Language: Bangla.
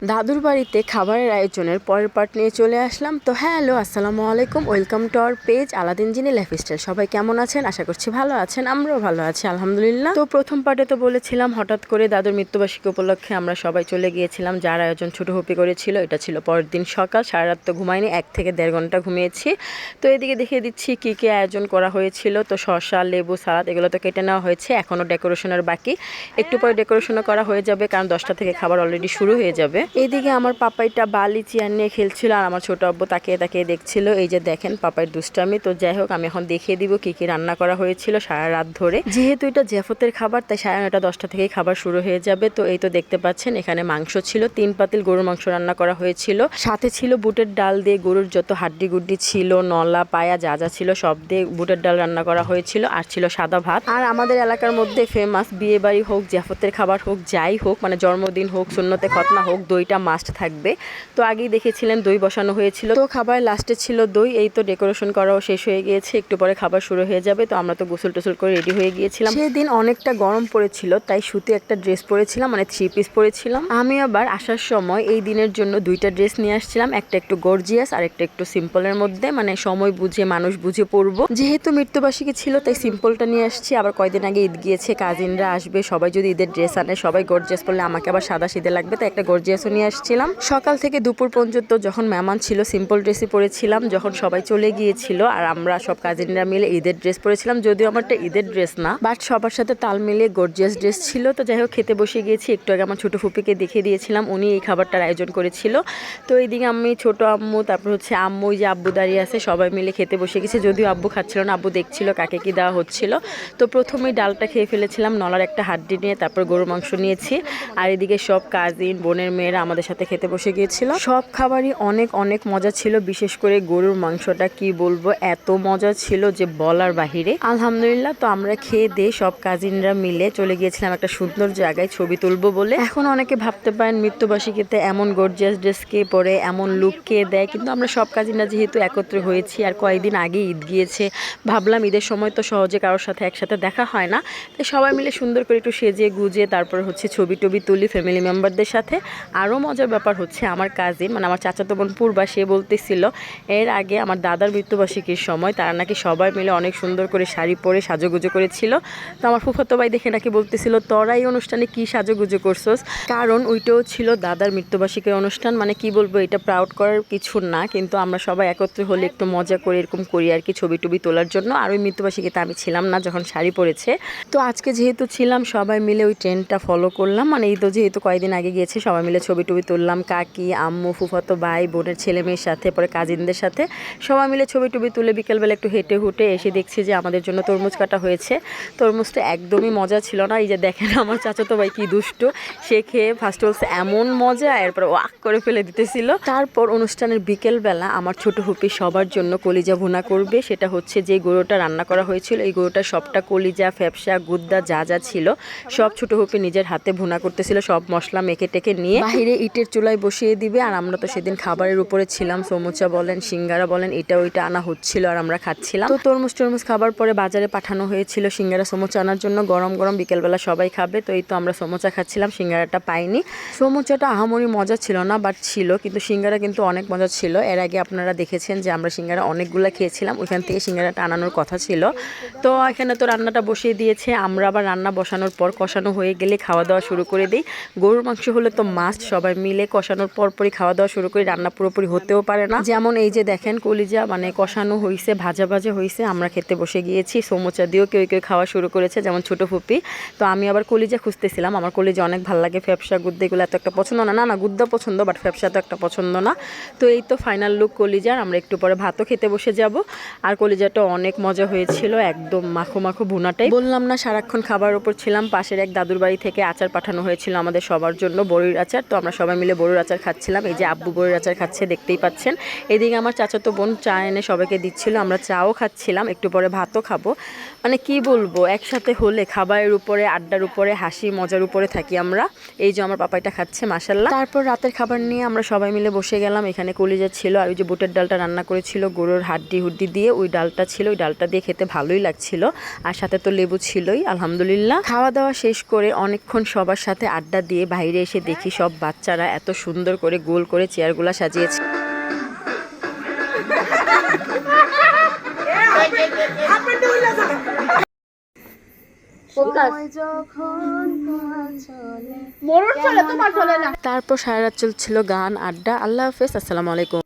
দাদুর বাড়িতে খাবারের আয়োজনের পরের পার্ট নিয়ে চলে আসলাম। তো হ্যালো, আসসালামু আলাইকুম, welcome to our page Aladdin genie lifestyle. সবাই কেমন আছেন? আশা করছি ভালো আছেন, আমরাও ভালো আছি আলহামদুলিল্লাহ। তো প্রথম পার্টে তো বলেছিলাম হঠাৎ করে দাদুর মৃত্যুবার্ষিকী উপলক্ষে আমরা সবাই চলে গিয়েছিলাম, যার আয়োজন ছোট হুপি করেছিল। এটা ছিল পরের দিন সকাল, সারা রাত তো ঘুমাইনি, 1 থেকে 1.5 ঘন্টা ঘুমিয়েছি। তো এদিকে দেখিয়ে দিচ্ছি কী কী আয়োজন করা হয়েছিল। তো শসা, লেবু, সালাদ এগুলো তো কেটে নেওয়া হয়েছে, এখনও ডেকোরেশনের বাকি। একটু পরে ডেকোরেশনও করা হয়ে যাবে, কারণ 10টা থেকে খাবার অলরেডি শুরু হয়ে যাবে। এইদিকে আমার পাপাইটা বালি চেয়ার নিয়ে খেলছিল, আর আমার ছোট আব্বু তাকিয়ে তাকিয়ে দেখছিল। এই যে দেখেন পাপাইয়ের দুষ্টামি। তো যাই হোক, আমি এখন দেখিয়ে দিব কি কি রান্না করা হয়েছিল সারা রাত ধরে। যেহেতু এটা জেফতের খাবার, তাই সাড়ে 9টা 10টা থেকেই খাবার শুরু হয়ে যাবে। তো এই তো দেখতে পাচ্ছেন, এখানে মাংস ছিল, 3 পাতিল গরুর মাংস রান্না করা হয়েছিল। সাথে ছিল বুটের ডাল দিয়ে গরুর যত হাড্ডি গুড্ডি ছিল, নলা পায়া যা যা ছিল সব দিয়ে বুটের ডাল রান্না করা হয়েছিল। আর ছিল সাদা ভাত। আর আমাদের এলাকার মধ্যে ফেমাস, বিয়ে বাড়ি হোক, জেফতের খাবার হোক, যাই হোক, মানে জন্মদিন হোক, সুন্নতে খতনা হোক, দইটা মাস্ট থাকবে। তো আগেই দেখেছিলেন দই বসানো হয়েছিল। তো খাবার লাস্টে ছিল দই। এই তো ডেকোরেশন করাও শেষ হয়ে গিয়েছে, একটু পরে খাবার শুরু হয়ে যাবে। তো আমরা তো গোসল টোসল করে রেডি হয়ে গিয়েছিলাম। সেদিন অনেকটা গরম পড়েছিল, তাই সুতি একটা ড্রেস পরেছিলাম, মানে 3 পিস পরেছিলাম। আমি আবার আসার সময় এই দিনের জন্য 2টা ড্রেস নিয়ে আসছিলাম, একটা একটু গর্জিয়াস আর একটা একটু সিম্পলের মধ্যে, মানে সময় বুঝে মানুষ বুঝে পরবো। যেহেতু মৃত্যুবার্ষিকী ছিল, তাই সিম্পলটা নিয়ে আসছি। আবার কয়দিন আগে ঈদ গিয়েছে, কাজিনরা আসবে, সবাই যদি ঈদের ড্রেস আনে, সবাই গর্জিয়াস পরলে আমাকে আবার সাদা সিধে লাগবে, তাই একটা গর্জিয়াসও নিয়ে আসছিলাম। সকাল থেকে দুপুর পর্যন্ত যখন মেহমান ছিল সিম্পল ড্রেসই পরেছিলাম। যখন সবাই চলে গিয়েছিল আর আমরা সব কাজিনরা মিলে ঈদের ড্রেস পরেছিলাম, যদিও আমারটা ঈদের ড্রেস না, বাট সবার সাথে তাল মিলিয়ে গর্জিয়াস ড্রেস ছিল। তো যাই হোক, খেতে বসে গিয়েছি। একটু আগে আমার ছোট ফুপিকে দেখিয়ে দিয়েছিলাম, উনি এই খাবারটার আয়োজন করেছিল। তো এইদিকে আমি, ছোট আম্মু, তারপর হচ্ছে আম্মু, যে আব্বু দাঁড়িয়ে আছে, সবাই মিলে খেতে বসে গেছে। যদিও আব্বু খাচ্ছিল না, আব্বু দেখছিল কাকে কি দেওয়া হচ্ছিল। তো প্রথমেই ডালটা খেয়ে ফেলেছিলাম, নলার একটা হাড্ডি নিয়ে, তারপর গরুর মাংস নিয়েছি। আর এদিকে সব কাজিন, বোনের মেয়েরা আমাদের সাথে খেতে বসে গিয়েছিল। সব খাবারই অনেক অনেক মজা ছিল, বিশেষ করে গরুর মাংসটা কি বলবো, এত মজা ছিল যে বলার বাহিরে আলহামদুলিল্লাহ। তো আমরা খেয়ে দিয়ে সব কাজিনরা মিলে চলে গিয়েছিলাম একটা সুন্দর জায়গায় ছবি তুলবো বলে। এখন অনেকে ভাবতে পারেন মৃত্যুবার্ষিকীতে এমন গর্জিয়াস ড্রেস কে পরে, এমন লুক কে দেয়, কিন্তু আমরা সব কাজিনরা যেহেতু একত্রে হয়েছি, আর কয়েকদিন আগে ঈদ গিয়েছে, ভাবলাম ঈদের সময় তো সহজে কারোর সাথে একসাথে দেখা হয় না, তাই সবাই মিলে সুন্দর করে একটু সেজে গুজে তারপর হচ্ছে ছবি টবি তুলি ফ্যামিলি মেম্বারদের সাথে। আরও মজার ব্যাপার হচ্ছে, আমার কাজিন, মানে আমার চাচাতো বোন পূর্বা, সে বলতেছিল এর আগে আমার দাদার মৃত্যুবার্ষিকীর সময় তারা নাকি সবাই মিলে অনেক সুন্দর করে শাড়ি পরে সাজুগুজু করেছিল। তো আমার ফুফাতো ভাই দেখে নাকি বলতেছিল, তোরা এই অনুষ্ঠানে কি সাজুগুজু করছোস, কারণ ওইটাও ছিল দাদার মৃত্যুবার্ষিকীর অনুষ্ঠান। মানে কি বলবো, এটা প্রাউড করার কিছু না, কিন্তু আমরা সবাই একত্রে হলে একটু মজা করে এরকম করি আর কি, ছবি টবি তোলার জন্য। আর ওই মৃত্যুবার্ষিকীতে আমি ছিলাম না যখন শাড়ি পরেছে। তো আজকে যেহেতু ছিলাম, সবাই মিলে ওই ট্রেন্ডটা ফলো করলাম। মানে এই তো যেহেতু কয়েকদিন আগে গিয়েছে, সবাই মিলে ছবি টবি তুললাম, কাকি, আম্মু, ফুফাতো ভাই, বোনের ছেলে মেয়ের সাথে, পরে কাজিনদের সাথে সবাই মিলে ছবি টবি তুলে বিকেলবেলা একটু হেঁটে হুটে এসে দেখছি যে আমাদের জন্য তরমুজ কাটা হয়েছে। তরমুজটা একদমই মজা ছিল না। এই যে দেখেন আমার চাচাতো ভাই কি দুষ্ট, সে খেয়ে ফার্স্ট বলছে এমন মজা, এরপর ওয়াক করে ফেলে দিতেছিল। তারপর অনুষ্ঠানের বিকেলবেলা আমার ছোট হুপি সবার জন্য কলিজা ভুনা করবে। সেটা হচ্ছে যে গরুটা রান্না করা হয়েছিল, এই গরুটা সবটা কলিজা, ফ্যাপসা, গুদ্দা যা যা ছিল সব ছোট হুপি নিজের হাতে ভুনা করতেছিল, সব মশলা মেখে টেকে নিয়ে বাহিরে ইটের চুলায় বসিয়ে দিবে। আর আমরা তো সেদিন খাবারের উপরে ছিলাম, সমুচা বলেন, সিঙ্গারা বলেন, এটা ওইটা আনা হচ্ছিল আর আমরা খাচ্ছিলাম। তো তরমুজ টরমুজ খাবার পরে বাজারে পাঠানো হয়েছিল সিঙ্গারা সমুচা আনার জন্য, গরম গরম বিকেলবেলা সবাই খাবে। তো এই তো আমরা সমুচা খাচ্ছিলাম, সিঙ্গারাটা পাইনি। সমুচাটা আহামরি মজা ছিল না, বাট ছিল, কিন্তু সিঙ্গারা কিন্তু অনেক মজা ছিল। এর আগে আপনারা দেখেছেন যে আমরা সিঙ্গারা অনেকগুলো খেয়েছিলাম, ওইখান থেকে সিঙ্গারাটা আনানোর কথা ছিল। তো এখানে তো রান্নাটা বসিয়ে দিয়েছে, আমরা আবার রান্না বসানোর পর কষানো হয়ে গেলে খাওয়া দাওয়া শুরু করে দিই। গরুর মাংস হলে তো মাস্ট সবাই মিলে কষানোর পরপরই খাওয়া দাওয়া শুরু করি, রান্না পুরোপুরি হতেও পারে না। যেমন এই যে দেখেন কলিজা মানে কষানো হয়েছে, ভাজা ভাজা হয়েছে, আমরা খেতে বসে গিয়েছি। সমুচা দিয়েও কেউ কেউ খাওয়া শুরু করেছে, যেমন ছোট ফুপি। তো আমি আবার কলিজা খুঁজতেছিলাম, আমার কলিজা অনেক ভালো লাগে, ফ্যাপসা গুদ্দা এগুলো এত একটা পছন্দ না, না গুদ্দা পছন্দ, বাট ফ্যাপসা তো একটা পছন্দ না। তো এই তো ফাইনাল লুক কলিজার, আমরা একটু পরে ভাতও খেতে বসে যাব। আর কলিজাটা অনেক মজা হয়েছিল, একদম মাখো মাখো ভুনাটাই। বললাম না সারাক্ষণ খাবার উপর ছিলাম। পাশের এক দাদুর বাড়ি থেকে আচার পাঠানো হয়েছিল আমাদের সবার জন্য, বড়ির আচার। তো আমরা সবাই মিলে বড়ির আচার খাচ্ছিলাম। এই যে আব্বু বড়ির আচার খাচ্ছে, দেখতেই পাচ্ছেন। এদিকে আমার চাচাতো বোন চা এনে সবাইকে দিচ্ছিল, আমরা চাও খাচ্ছিলাম, একটু পরে ভাতও খাবো। মানে কি বলবো, একসাথে হলে খাবারের উপরে, আড্ডার উপরে, হাসি মজার উপরে থাকি আমরা। এই যে আমার পাপাইটা খাচ্ছে মাশাল্লাহ। তারপর রাতের খাবার নিয়ে আমরা সবাই মিলে বসে গেলাম। এখানে কলিজা ছিল, আর ওই যে বুটের ডালটা রান্না করেছিল গরুর হাড্ডি হুড্ডি দিয়ে, ওই ডালটা ছিল, ওই ডালটা দিয়ে খেতে ভালোই লাগছিল। আর সাথে তো লেবু ছিলই আলহামদুলিল্লাহ। খাওয়া দাওয়া শেষ করে অনেকক্ষণ সবার সাথে আড্ডা দিয়ে বাইরে এসে দেখি সব বাচ্চারা এত সুন্দর করে গোল করে চেয়ারগুলো সাজিয়েছে। তারপর সারা রাত চলছিল গান, আড্ডা। আল্লাহ হাফেজ, আসসালামু আলাইকুম।